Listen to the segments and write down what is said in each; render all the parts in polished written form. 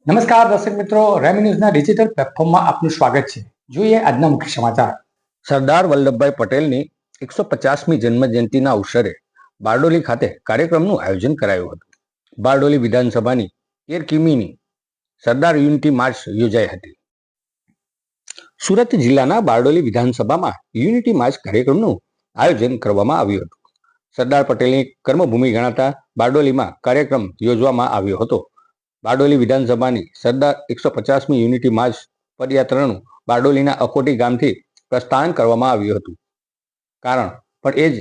નમસ્કાર દર્શક મિત્રો, રેમી ન્યૂઝના ડિજિટલ પ્લેટફોર્મમાં આપનું સ્વાગત છે. જોઈએ આજના મુખ્ય સમાચાર. સરદાર વલ્લભભાઈ પટેલની 150મી જન્મજયંતિના અવસરે બારડોલી ખાતે કાર્યક્રમનું આયોજન કરાયું હતું. બારડોલી વિધાનસભાની 13 કિમીની સરદાર યુનિટી માર્ચ યોજાઈ હતી. સુરત જિલ્લાના બારડોલી વિધાનસભામાં યુનિટી માર્ચ કાર્યક્રમનું આયોજન કરવામાં આવ્યું હતું. સરદાર પટેલની કર્મભૂમિ ગણાતા બારડોલીમાં કાર્યક્રમ યોજવામાં આવ્યો હતો. બારડોલી વિધાનસભાની સરદાર 150મી યુનિટી માર્ચ પદયાત્રાનું બારડોલીના અકોટી ગામથી પ્રસ્થાન કરવામાં આવ્યું હતું. કારણ પણ એ જ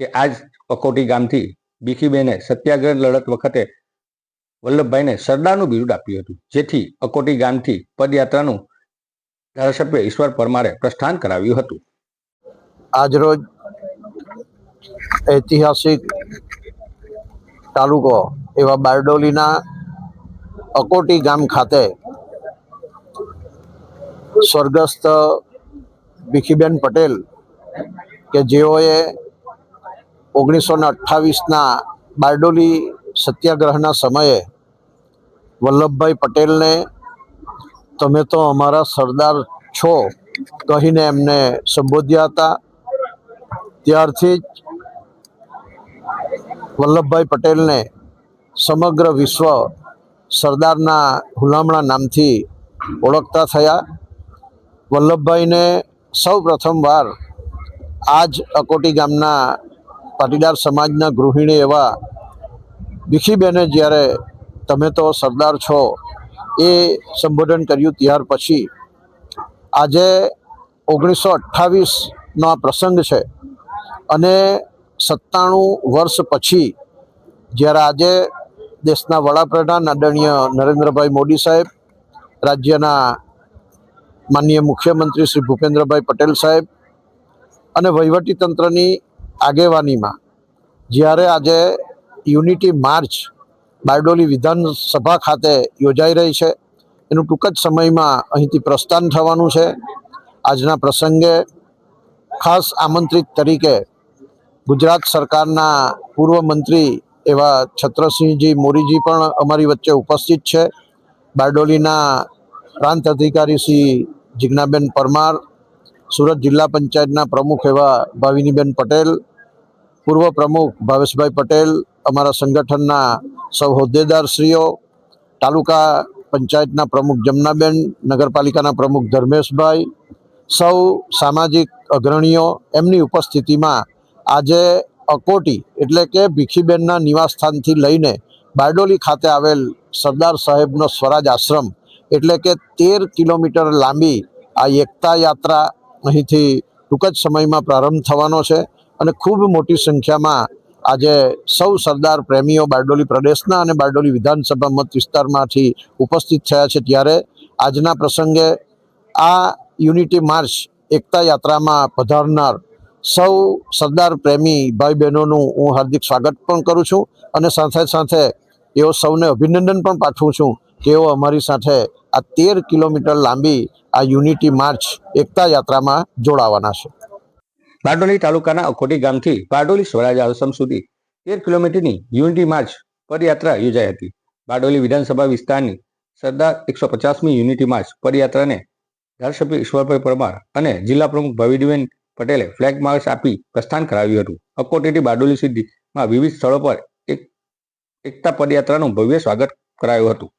કે આજ અકોટી ગામથી ભીખીબેને સત્યાગ્રહ લડત વખતે વલ્લભભાઈને સરદારનું બિરુદ આપ્યું હતું, જેથી અકોટી ગામથી પદયાત્રાનું ધારાસભ્ય ઈશ્વર પરમારે પ્રસ્થાન કરાવ્યું હતું. આજરોજ ઐતિહાસિક તાલુકો એવા બારડોલીના અકોટી ગામ ખાતે સ્વર્ગસ્થ ભીખીબેન પટેલ કે જેઓએ 1928ના બારડોલી સત્યાગ્રહના સમયે વલ્લભભાઈ પટેલને તમે તો અમારા સરદાર છો કહીને એમને સંબોધ્યા હતા. ત્યારથી જ વલ્લભભાઈ પટેલને સમગ્ર વિશ્વ સરદારના હુલામણા નામથી ઓળખતા થયા. વલ્લભભાઈને સૌ પ્રથમવાર આ જ અકોટી ગામના પાટીદાર સમાજના ગૃહિણી એવા ભીખીબેને જ્યારે તમે તો સરદાર છો એ સંબોધન કર્યું, ત્યાર પછી આજે 1928નો આ પ્રસંગ છે અને 97 વર્ષ પછી જ્યારે આજે દેશના વડાપ્રધાન આદરણીય નરેન્દ્રભાઈ મોદી સાહેબ, રાજ્યના માનનીય મુખ્યમંત્રી શ્રી ભૂપેન્દ્રભાઈ પટેલ સાહેબ અને વહીવટીતંત્રની આગેવાનીમાં જ્યારે આજે યુનિટી માર્ચ બારડોલી વિધાનસભા ખાતે યોજાઈ રહી છે, એનું ટૂંક જ સમયમાં અહીંથી પ્રસ્થાન થવાનું છે. આજના પ્રસંગે ખાસ આમંત્રિત તરીકે ગુજરાત સરકારના પૂર્વ મંત્રી એવા છત્રસિંહજી મોરીજી પણ અમારી વચ્ચે ઉપસ્થિત છે. બારડોલીના પ્રાંત અધિકારી શ્રી જીજ્ઞાબેન પરમાર, સુરત જિલ્લા પંચાયતના પ્રમુખ એવા ભાવિનીબેન પટેલ, પૂર્વ પ્રમુખ ભાવેશભાઈ પટેલ, અમારા સંગઠનના સૌ હોદ્દેદારશ્રીઓ, તાલુકા પંચાયતના પ્રમુખ જમનાબેન, નગરપાલિકાના પ્રમુખ ધર્મેશભાઈ, સૌ સામાજિક અગ્રણીઓ, એમની ઉપસ્થિતિમાં આજે અકોટી એટલે કે ભીખીબેનના નિવાસસ્થાનથી લઈને બારડોલી ખાતે આવેલ સરદાર સાહેબનો સ્વરાજ આશ્રમ એટલે કે 13 કિલોમીટર લાંબી આ એકતા યાત્રા અહીંથી ટૂંક જ સમયમાં પ્રારંભ થવાનો છે અને ખૂબ મોટી સંખ્યામાં આજે સૌ સરદાર પ્રેમીઓ બારડોલી પ્રદેશના અને બારડોલી વિધાનસભા મત વિસ્તારમાંથી ઉપસ્થિત થયા છે. ત્યારે આજના પ્રસંગે આ યુનિટી માર્ચ એકતા યાત્રામાં પધારનાર સૌ સરદાર પ્રેમી ભાઈ બહેનોનું હું હાર્દિક સ્વાગત પણ કરું છું અને સાથે સાથે એઓ સૌને અભિનંદન પણ પાઠવું છું કે એઓ અમારી સાથે આ 13 કિલોમીટર લાંબી આ યુનિટી માર્ચ એકતા યાત્રામાં જોડાવાના છે. બારડોલી તાલુકાના અકોટી ગામથી બારડોલી સ્વરાજ આશ્રમ સુધી 13 કિલોમીટરની યુનિટી માર્ચ પદયાત્રા યોજાઈ હતી. બારડોલી વિધાનસભા વિસ્તારની સરદાર 150મી યુનિટી માર્ચ પદયાત્રાને ધારાસભ્ય ઈશ્વરભાઈ પરમાર અને જિલ્લા પ્રમુખ ભાવિનીબેન પટેલે ફ્લેગ માર્ચ આપી પ્રસ્થાન કરાવ્યું હતું. અકોટીથી બારડોલી સુધીમાં વિવિધ સ્થળો પર એકતા પદયાત્રાનું ભવ્ય સ્વાગત કરાયું હતું.